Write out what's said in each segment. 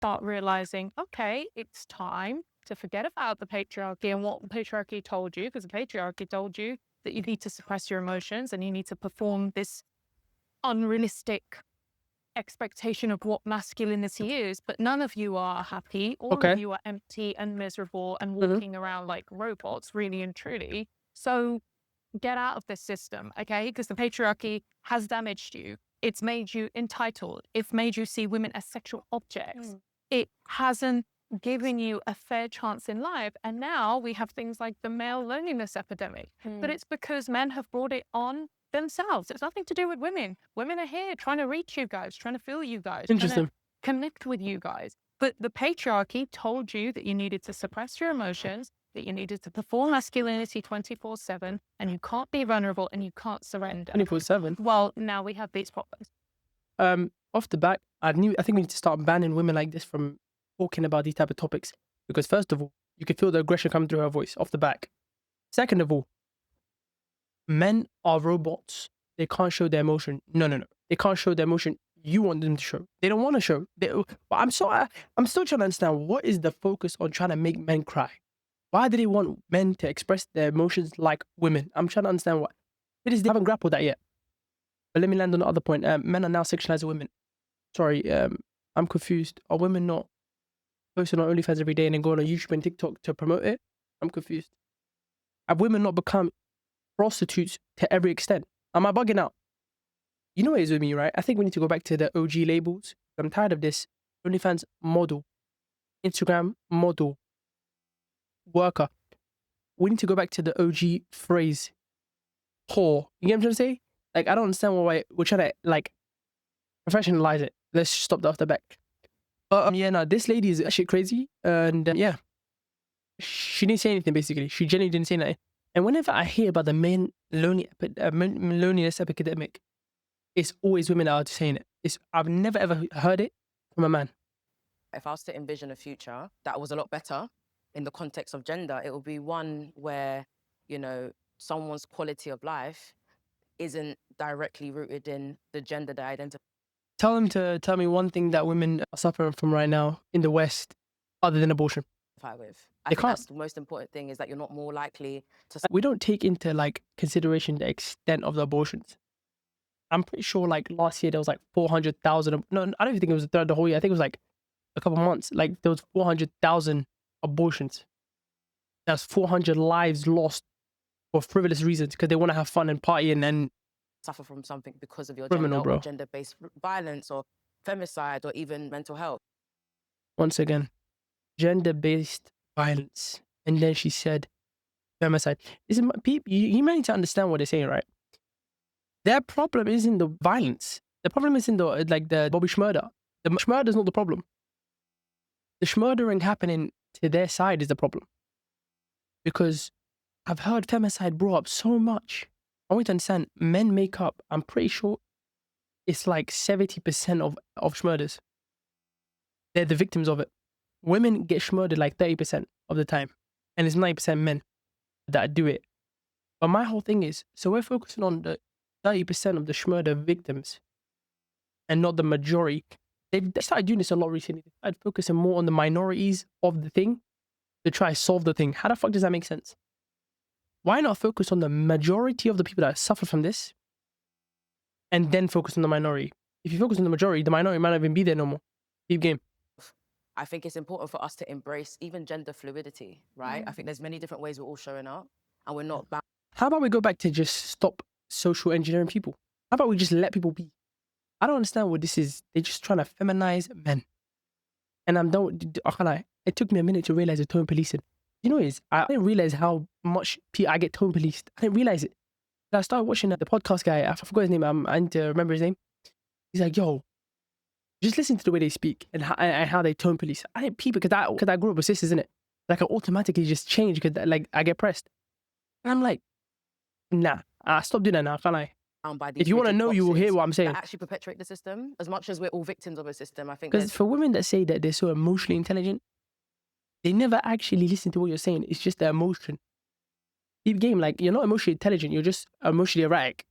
start realizing, okay, it's time to forget about the patriarchy and what the patriarchy told you, because the patriarchy told you that you need to suppress your emotions and you need to perform this unrealistic expectation of what masculinity is, but none of you are happy. All of Okay. you are empty and miserable and Hmm. walking around like robots, really and truly. So get out of this system, okay? Because the patriarchy has damaged you. It's made you entitled. It's made you see women as sexual objects. It hasn't given you a fair chance in life. And now we have things like the male loneliness epidemic. But it's because men have brought it on themselves. It's nothing to do with women. Women are here trying to reach you guys, trying to feel you guys, trying to Interesting. connect with you guys. But the patriarchy told you that you needed to suppress your emotions, that you needed to perform masculinity 24/7, and you can't be vulnerable and you can't surrender. 24/7. Well, now we have these problems. Off the back, I think we need to start banning women like this from talking about these type of topics because first of all, you can feel the aggression coming through her voice off the back. Second of all, men are robots. They can't show their emotion. No, no, no. They can't show their emotion. You want them to show. They don't want to show. But I'm still trying to understand what is the focus on trying to make men cry. Why do they want men to express their emotions like women? I'm trying to understand what. It is they haven't grappled that yet. But let me land on the other point. Men are now sexualizing women. Sorry, I'm confused. Are women not posting on OnlyFans every day and then going on YouTube and TikTok to promote it? I'm confused. Have women not become prostitutes to every extent? Am I bugging out? You know what it is with me, right? I think we need to go back to the OG labels. I'm tired of this OnlyFans model, Instagram model, worker. We need to go back to the OG phrase, whore. You get what I'm trying to say? Like, I don't understand why we're trying to, like, professionalize it. Let's stop that off the back. But yeah, no, this lady is actually crazy. And yeah, she didn't say anything, basically. She genuinely didn't say anything. And whenever I hear about the loneliness epidemic, it's always women that are saying it. I've never ever heard it from a man. If I was to envision a future that was a lot better in the context of gender, it would be one where, you know, someone's quality of life isn't directly rooted in the gender they identify Tell him to tell me one thing that women are suffering from right now in the West other than abortion. with. I They think can't. that's the most important thing, is that you're not more likely to We don't take into like consideration the extent of the abortions. I'm pretty sure like last year there was like 400,000. No, I don't even think it was the whole year. I think it was like a couple months. Like there was 400,000 abortions. That's 400 lives lost for frivolous reasons because they want to have fun and party and then suffer from something because of your criminal, gender bro. or gender-based violence or femicide or even mental health. Once again, gender-based violence. And then she said femicide. You might need to understand what they're saying, right? Their problem isn't the violence. The problem isn't the Bobby Schmurder. The Schmurder is not the problem. The Schmurdering happening to their side is the problem. Because I've heard femicide brought up so much. I want you to understand, men make up, I'm pretty sure it's like 70% of Schmurders. They're the victims of it. Women get Schmurdered like 30% of the time. And it's 90% men that do it. But my whole thing is, so we're focusing on the 30% of the Schmurder victims and not the majority. They started doing this a lot recently. They started focusing more on the minorities of the thing to try to solve the thing. How the fuck does that make sense? Why not focus on the majority of the people that suffer from this and then focus on the minority? If you focus on the majority, the minority might not even be there no more. Deep game. I think it's important for us to embrace even gender fluidity, right? I think there's many different ways we're all showing up and we're not bound. How about we go back to just stop social engineering people? How about we just let people be? I don't understand what this is. They're just trying to feminize men. And it took me a minute to realize the tone policing. You know what it is? I didn't realize how much I get tone policed. I didn't realize it. I started watching the podcast guy. I forgot his name. I need to remember his name. He's like, yo, just listen to the way they speak and how they tone police. I didn't peep it because I grew up with sisters, innit? Like I automatically just change because like I get pressed. And I'm like, nah, stop doing that now, can't I? By these If you want to rigid know, you will hear boxes what I'm saying. that actually perpetuate the system. As much as we're all victims of a system, I think Because for women that say that they're so emotionally intelligent, they never actually listen to what you're saying. It's just their emotion. Deep game, like you're not emotionally intelligent, you're just emotionally erratic.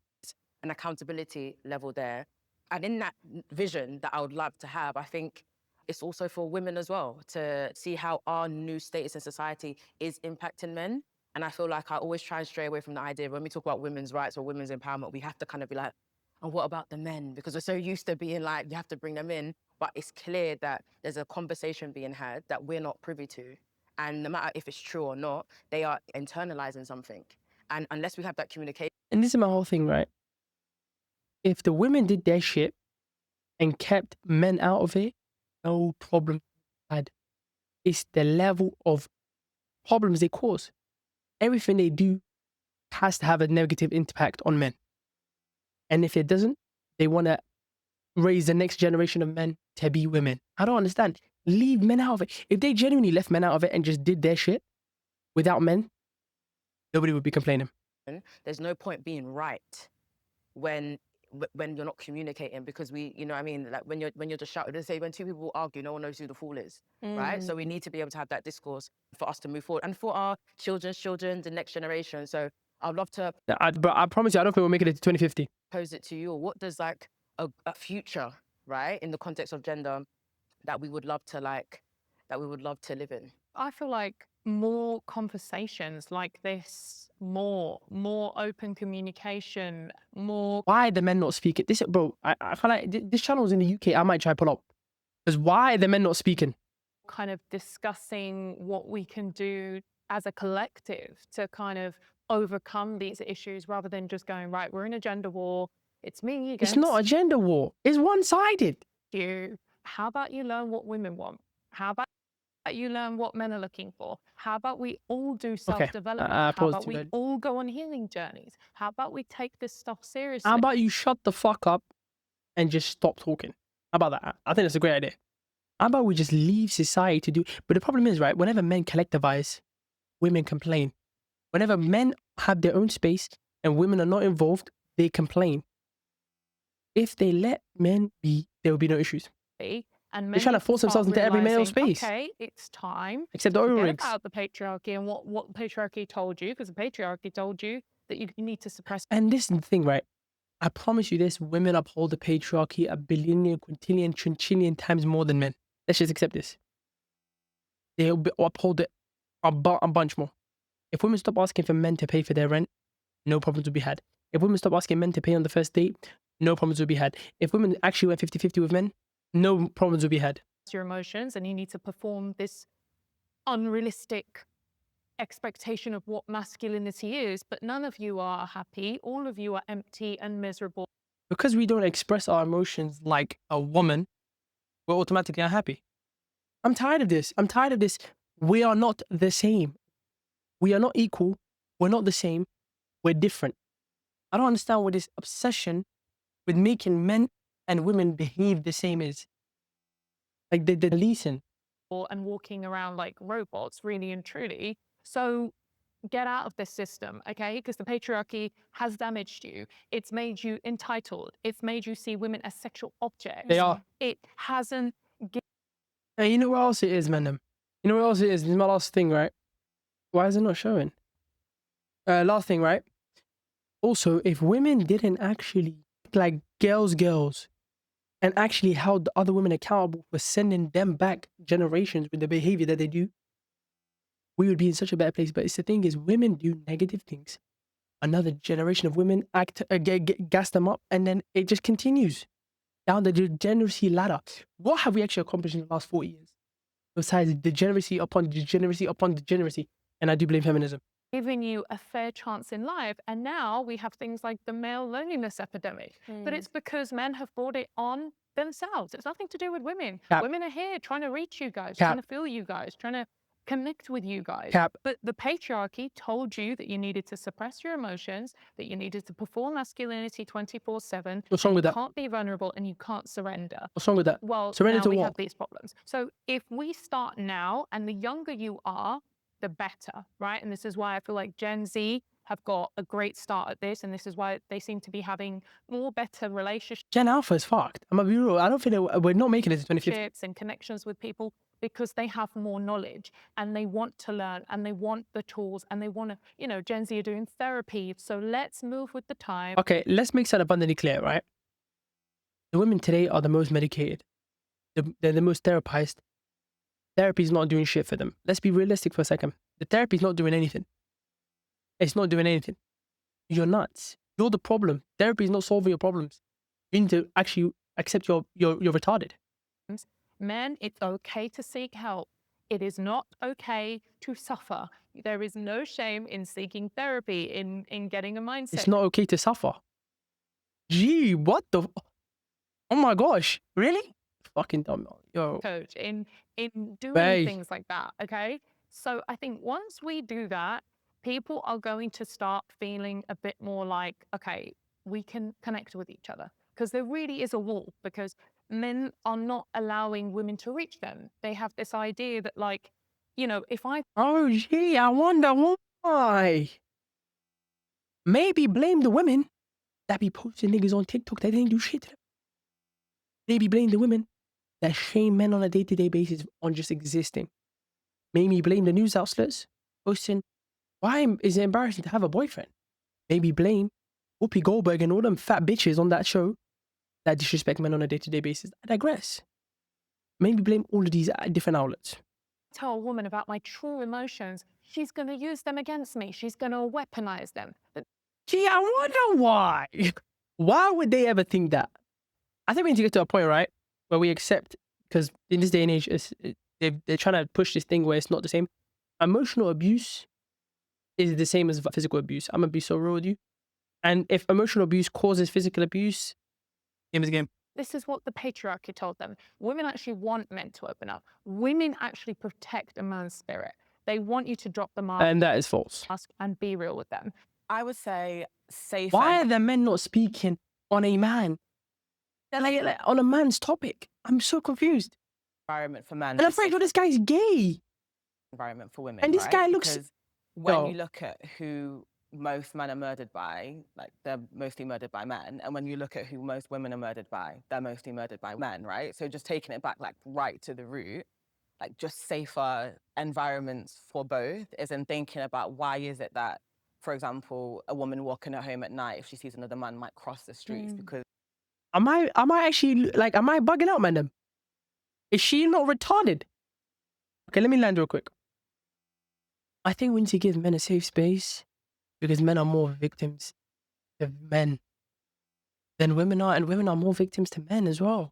an accountability level there. And in that vision that I would love to have, I think it's also for women as well to see how our new status in society is impacting men. And I feel like I always try and stray away from the idea when we talk about women's rights or women's empowerment, we have to kind of be like, and what about the men? Because we're so used to being like, you have to bring them in. But it's clear that there's a conversation being had that we're not privy to. And no matter if it's true or not, they are internalizing something. And unless we have that communication. And this is my whole thing, right? If the women did their shit and kept men out of it, no problem had. It's the level of problems they cause. Everything they do has to have a negative impact on men. And if it doesn't, they want to raise the next generation of men to be women. I don't understand. Leave men out of it. If they genuinely left men out of it and just did their shit without men, nobody would be complaining. There's no point being right when you're not communicating, because we, you know what I mean, like when you're just shouting, they say when two people argue, no one knows who the fool is, right? So we need to be able to have that discourse for us to move forward and for our children's children, the next generation. So I'd love to But I promise you, I don't think we'll make it to 2050. pose it to you. What does like a future, right, in the context of gender that we would love to live in? I feel like more conversations like this, more open communication, more Why are the men not speaking? This, bro, I feel like this channel's in the UK. I might try pull up. Because why are the men not speaking? kind of discussing what we can do as a collective to kind of overcome these issues rather than just going, right, we're in a gender war. It's me It's against not a gender war. It's one-sided. you. How about you learn what women want? How about you learn what men are looking for? How about we all do self-development? How pause about too we early. all go on healing journeys? How about we take this stuff seriously? How about you shut the fuck up and just stop talking? How about that? I think that's a great idea. How about we just leave society to do? But the problem is, right, whenever men collectivize, women complain. Whenever men have their own space and women are not involved, they complain. If they let men be, there will be no issues. And They're trying to force themselves into every male space. Okay, it's time Except the to oil forget rigs. about the patriarchy and what the patriarchy told you, because the patriarchy told you that you need to suppress. And this is the thing, right? I promise you this, women uphold the patriarchy a billion, quintillion, trillion times more than men. Let's just accept this. They uphold it a bunch more. If women stop asking for men to pay for their rent, no problems will be had. If women stop asking men to pay on the first date, no problems will be had. If women actually went 50-50 with men, no problems will be had. Your emotions, and you need to perform this unrealistic expectation of what masculinity is, but none of you are happy. All of you are empty and miserable. Because we don't express our emotions like a woman, we're automatically unhappy. I'm tired of this. I'm tired of this. We are not the same. We are not equal. We're not the same. We're different. I don't understand what this obsession with making men and women behave the same is. Like the leasing. And walking around like robots, really and truly. So get out of this system, okay? Because the patriarchy has damaged you. It's made you entitled. It's made you see women as sexual objects. They are. It hasn't. Hey, you know what else it is, man? You know what else it is? This is my last thing, right? Why is it not showing? Last thing, right? Also, if women didn't actually like girls and actually held the other women accountable for sending them back generations with the behavior that they do, we would be in such a better place. But it's the thing is, women do negative things. Another generation of women gas them up, and then it just continues down the degeneracy ladder. What have we actually accomplished in the last 40 years? Besides degeneracy upon degeneracy upon degeneracy. And I do blame feminism. Giving you a fair chance in life. And now we have things like the male loneliness epidemic. But it's because men have brought it on themselves. It's nothing to do with women. Cap. Women are here trying to reach you guys, Cap. trying to feel you guys, trying to connect with you guys. Cap. But the patriarchy told you that you needed to suppress your emotions, that you needed to perform masculinity 24/7. What's wrong with that? You can't be vulnerable and you can't surrender. What's wrong with that? Well, Surrender now to we what? have these problems. So if we start now, and the younger you are, the better, right? And this is why I feel like Gen Z have got a great start at this, and this is why they seem to be having more better relationships Gen Alpha is fucked. I'm gonna be real. I don't think we're not making it to 2050. and connections with people because they have more knowledge and they want to learn and they want the tools and they want to, you know, Gen Z are doing therapy. So let's move with the time. Okay, let's make that abundantly clear, right? The women today are the most medicated. they're the most therapized. Therapy is not doing shit for them. Let's be realistic for a second. The therapy is not doing anything. It's not doing anything. You're nuts. You're the problem. Therapy is not solving your problems. You need to actually accept you're retarded. Men, it's okay to seek help. It is not okay to suffer. There is no shame in seeking therapy, in getting a mindset It's not okay to suffer. Gee, what the? Oh my gosh, really? Fucking dumb. Yo. coach, in doing Bae. things like that. Okay. So I think once we do that, people are going to start feeling a bit more like, okay, we can connect with each other. Because there really is a wall, because men are not allowing women to reach them. They have this idea that, like, you know, if I Oh, gee, I wonder why. Maybe blame the women that be posting niggas on TikTok that didn't do shit to them. Maybe blame the women that shame men on a day-to-day basis on just existing. Maybe blame the news outlets posting, why is it embarrassing to have a boyfriend? Maybe blame Whoopi Goldberg and all them fat bitches on that show that disrespect men on a day-to-day basis. I digress. Maybe blame all of these different outlets. tell a woman about my true emotions, she's going to use them against me. She's going to weaponize them. Gee, I wonder why. Why would they ever think that? I think we need to get to a point, right, where we accept, because in this day and age, they're trying to push this thing where it's not the same. Emotional abuse is the same as physical abuse. I'm going to be so real with you. And if emotional abuse causes physical abuse, game is a game. This is what the patriarchy told them. Women actually want men to open up. Women actually protect a man's spirit. They want you to drop the mask And that is false. and be real with them. I would say safe. Why are the men not speaking on a man? They're like on a man's topic. I'm so confused. Environment for men. And I'm afraid this guy's gay. Environment for women. And this right? guy looks- Because when Yo. you look at who most men are murdered by, like they're mostly murdered by men. And when you look at who most women are murdered by, they're mostly murdered by men, right? So just taking it back like right to the root, like just safer environments for both is in thinking about why is it that, for example, a woman walking at home at night, if she sees another man, might cross the streets because Am I actually, like, am I bugging out, madam? Is she not retarded? Okay, let me land real quick. I think we need to give men a safe space because men are more victims of men than women are, and women are more victims to men as well.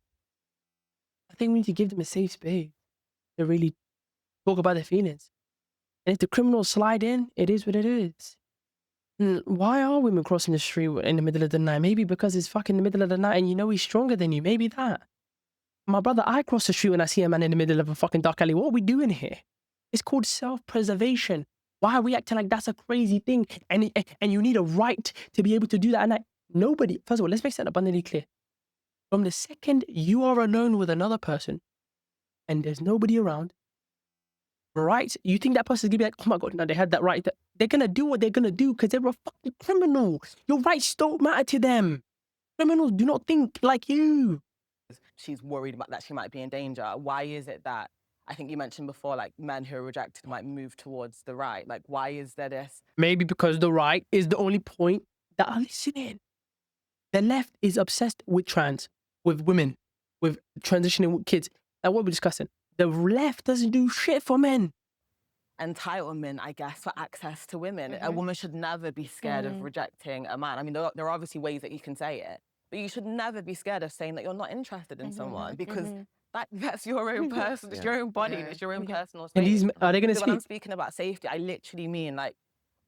I think we need to give them a safe space to really talk about their feelings. And if the criminals slide in, it is what it is. Why are women crossing the street in the middle of the night? Maybe because it's fucking the middle of the night and you know he's stronger than you. Maybe that. My brother, I cross the street when I see a man in the middle of a fucking dark alley. What are we doing here? It's called self-preservation. Why are we acting like that's a crazy thing? And you need a right to be able to do that. And nobody, first of all, let's make that abundantly clear. From the second you are alone with another person and there's nobody around, right? You think that person's gonna be like, oh my God, no, they had that right. They're gonna do what they're gonna do because they're a fucking criminal. Your rights don't matter to them. Criminals do not think like you. she's worried about that she might be in danger. Why is it that, I think you mentioned before, like men who are rejected might move towards the right? Like, why is there this? Maybe because the right is the only point that are listening. The left is obsessed with trans, with women, with transitioning with kids. Like what we're discussing. The left doesn't do shit for men. Entitlement, I guess, for access to women. A woman should never be scared of rejecting a man. I mean, there are obviously ways that you can say it, but you should never be scared of saying that you're not interested in someone because that's your own person, it's your own body, and it's your own personal space. And these, are they going to So when I'm speak? speaking about safety, I literally mean like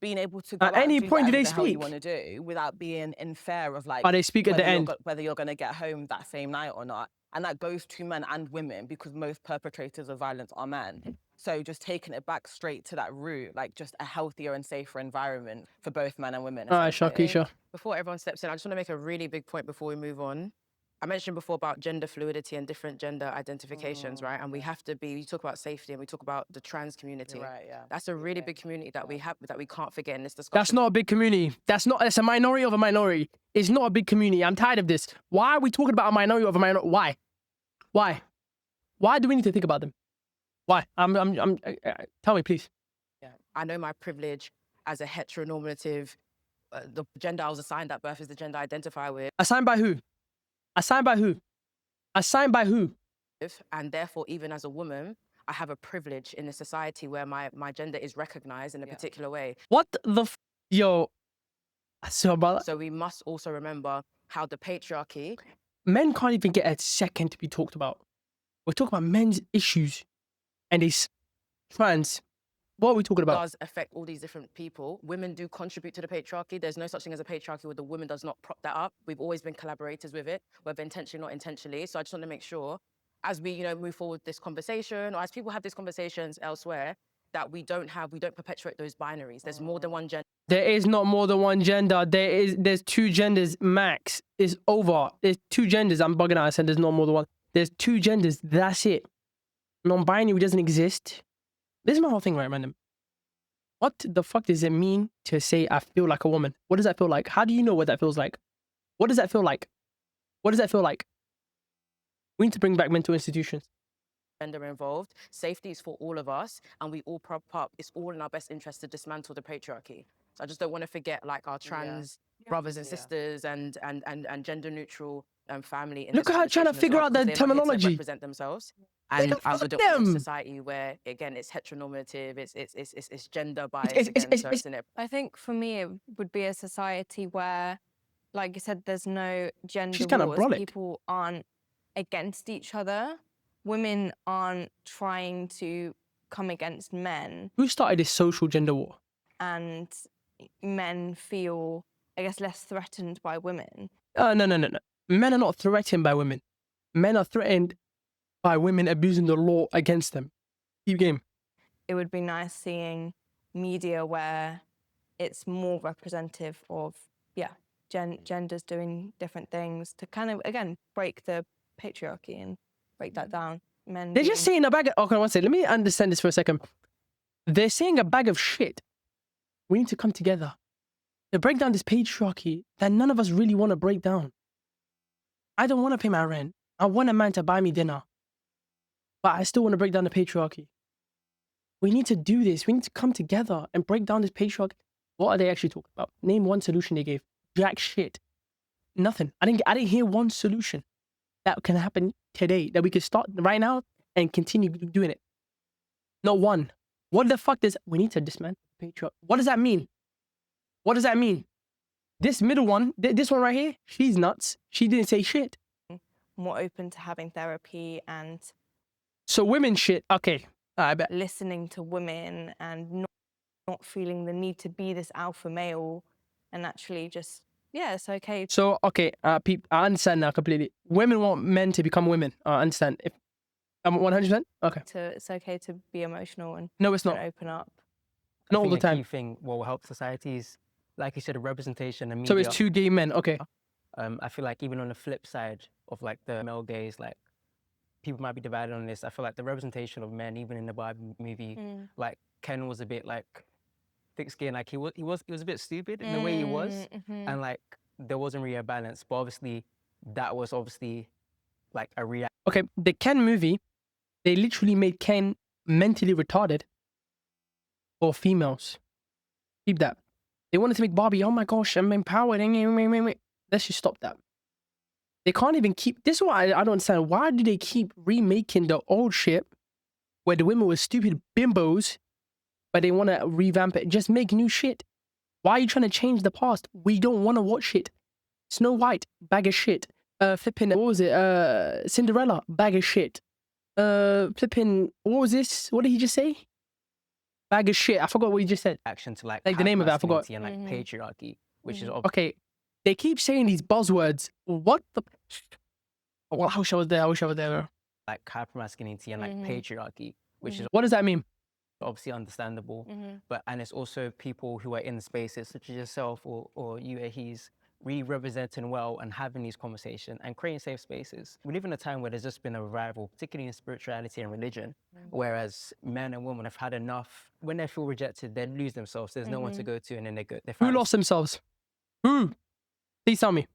being able to go At out any and do point, do whatever they the hell you speak? want to do without being in fear of like Are they speak at the end? whether you're going to get home that same night or not. And that goes to men and women because most perpetrators of violence are men. So just taking it back straight to that root, like just a healthier and safer environment for both men and women. All right, essentially. Sharkeisha. Before everyone steps in, I just want to make a really big point before we move on. I mentioned before about gender fluidity and different gender identifications, right? And we have to be, we talk about safety and we talk about the trans community. You're right, yeah. That's a really big community that we have, that we can't forget in this discussion. That's not a big community. That's a minority of a minority. It's not a big community. I'm tired of this. Why are we talking about a minority of a minority? Why? Why? Why do we need to think about them? Why? Tell me, please. Yeah. I know my privilege as a heteronormative, the gender I was assigned at birth is the gender I identify with. Assigned by who? Assigned by who? Assigned by who? and therefore, even as a woman, I have a privilege in a society where my gender is recognized in a particular way. What the yo? So, brother, So we must also remember how the patriarchy men can't even get a second to be talked about. We're talking about men's issues, and it's trans. What are we talking about? does affect all these different people. Women do contribute to the patriarchy. There's no such thing as a patriarchy where the woman does not prop that up. We've always been collaborators with it, whether intentionally or not intentionally. So I just want to make sure, as we move forward with this conversation, or as people have these conversations elsewhere, that we don't perpetuate those binaries. There's more than one gender. There is not more than one gender. There's two genders max. It's over. There's two genders. I'm bugging out. I said there's not more than one. There's two genders. That's it. Non-binary doesn't exist. This is my whole thing, right, random. What the fuck does it mean to say I feel like a woman? What does that feel like? How do you know what that feels like? What does that feel like? What does that feel like? We need to bring back mental institutions. Gender involved. Safety is for all of us, and we all prop up. It's all in our best interest to dismantle the patriarchy. So I just don't want to forget, like, our trans brothers and sisters and gender neutral family. In Look this at her trying to conversation as figure well, out because the they're not here to terminology. represent themselves. They And don't I fuck would want a them. society where, again, it's heteronormative, it's gender biased. I think for me, it would be a society where, like you said, there's no gender She's kinda wars. brolic. People aren't against each other. Women aren't trying to come against men, Who started this social gender war? and men feel, I guess, less threatened by women. No. Men are not threatened by women. Men are threatened by women abusing the law against them. Keep game. It would be nice seeing media where it's more representative of, genders doing different things to kind of, again, break the patriarchy and break that down. Men They're just saying a bag of... Okay, one second. Let me understand this for a second. They're saying a bag of shit. We need to come together to break down this patriarchy that none of us really want to break down. I don't want to pay my rent. I want a man to buy me dinner. But I still want to break down the patriarchy. We need to do this. We need to come together and break down this patriarchy. What are they actually talking about? Name one solution they gave. Jack shit. Nothing. I didn't hear one solution that can happen today, that we can start right now and continue doing it. Not one. What the fuck does... We need to dismantle the patriarchy. What does that mean? What does that mean? This middle one, this one right here, she's nuts. She didn't say shit. more open to having therapy and So women shit. Okay. I bet. listening to women and not feeling the need to be this alpha male, and actually just, it's okay So, okay, I understand now completely. Women want men to become women. I understand. If I'm 100%? Okay. it's okay to be emotional and, No, it's and not. open up. Not all think the a key time. thing what will help societies, like you said, representation and media. So it's two gay men. Okay. I feel like even on the flip side of like the male gaze, like people might be divided on this. I feel like the representation of men, even in the Bible movie, like Ken was a bit like thick-skinned, like he was a bit stupid in the way he was, and like there wasn't really a balance. But obviously, that was obviously like a reality. Okay, the Ken movie, they literally made Ken mentally retarded for females. Keep that. They wanted to make Barbie, oh my gosh, I'm empowered. Let's just stop that. They can't even keep... This is what I don't understand. Why do they keep remaking the old shit where the women were stupid bimbos, but they want to revamp it? Just make new shit. Why are you trying to change the past? We don't want to watch it. Snow White, bag of shit. Flipping, what was it? Cinderella, bag of shit. Flipping, what was this? What did he just say? Bag of shit. I forgot what he just said. Action to like Like the name of it, I forgot. and like patriarchy, which is Okay, they keep saying these buzzwords. What the... Well, I wish I was there. I wish I was there. like hypermasculinity and like patriarchy, which is What does that mean? obviously understandable. But and it's also people who are in the spaces such as yourself or you, he's really representing well and having these conversations and creating safe spaces. We live in a time where there's just been a revival, particularly in spirituality and religion, whereas men and women have had enough. When they feel rejected, they lose themselves. There's no one to go to, and then they Who find lost themselves? Who? Please tell me.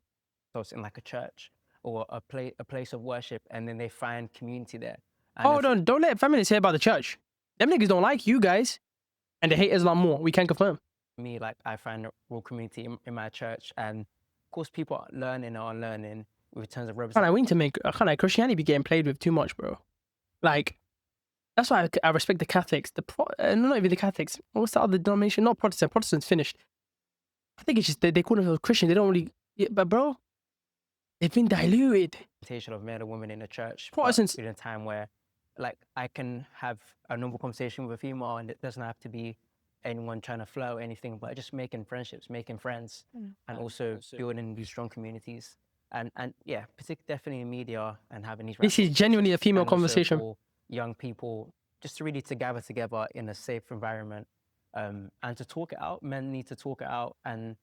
themselves in like a church or a place of worship, and then they find community there. And Hold on, don't let feminists hear about the church. Them niggas don't like you guys. And they hate Islam more. We can confirm. me, like I find a real community in my church, and of course people are learning or unlearning. with terms of Can't representation. I win to make? Christianity be getting played with too much, bro. Like, that's why I respect the Catholics. Not even the Catholics. What's the other denomination? Not Protestant. Protestants finished. I think it's just they call themselves Christian. They don't really. Yeah, but bro, they've been diluted. Of men and women in the church. Protestants- But in a time where, like, I can have a normal conversation with a female, and it doesn't have to be anyone trying to flirt or anything, but just making friendships, making friends, and also building these strong communities. And yeah, particularly definitely in media and having these. This is genuinely a female and also conversation. for young people, just really to gather together in a safe environment, and to talk it out. Men need to talk it out and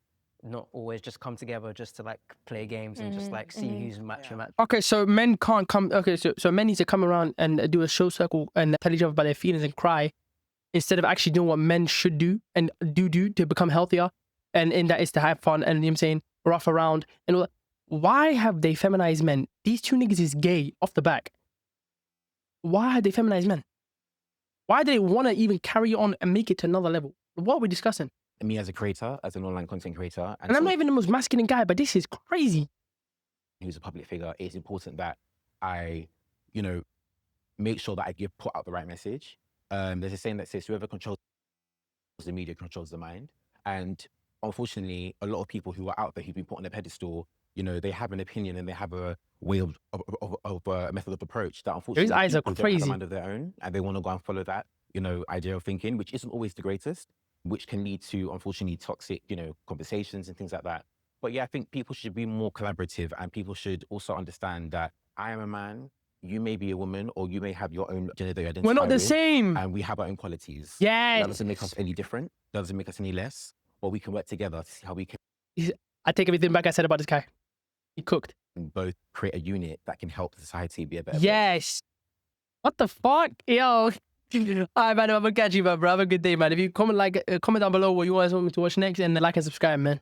not always just come together just to like play games and just like see who's match and match. Okay, so men can't come. Okay, so men need to come around and do a show circle and tell each other about their feelings and cry, instead of actually doing what men should do and do to become healthier. And in that is to have fun and, you know what I'm saying, rough around and all that. Why have they feminized men? These two niggas is gay off the back. Why have they feminized men? Why do they want to even carry on and make it to another level? What are we discussing? Me as a creator, as an online content creator, And I'm not even the most masculine guy, but this is crazy. who's a public figure, it's important that I, make sure that I put out the right message. There's a saying that says whoever controls the media controls the mind. And unfortunately, a lot of people who are out there who've been put on a pedestal, they have an opinion and they have a way of a method of approach that unfortunately Those eyes are people don't have a crazy. mind of their own, and they want to go and follow that, idea of thinking, which isn't always the greatest, which can lead to, unfortunately, toxic, conversations and things like that. But yeah, I think people should be more collaborative, and people should also understand that I am a man, you may be a woman, or you may have your own gender that you identify We're not the with, same. and we have our own qualities. Yes. That doesn't make us any different. That doesn't make us any less. But we can work together to see how we can I take everything back I said about this guy. He cooked. both create a unit that can help society be a better place. Yes. What the fuck? Yo. All right, man. I'm going to catch you, man, bro. Have a good day, man. If you comment down below what you guys want me to watch next, and like and subscribe, man.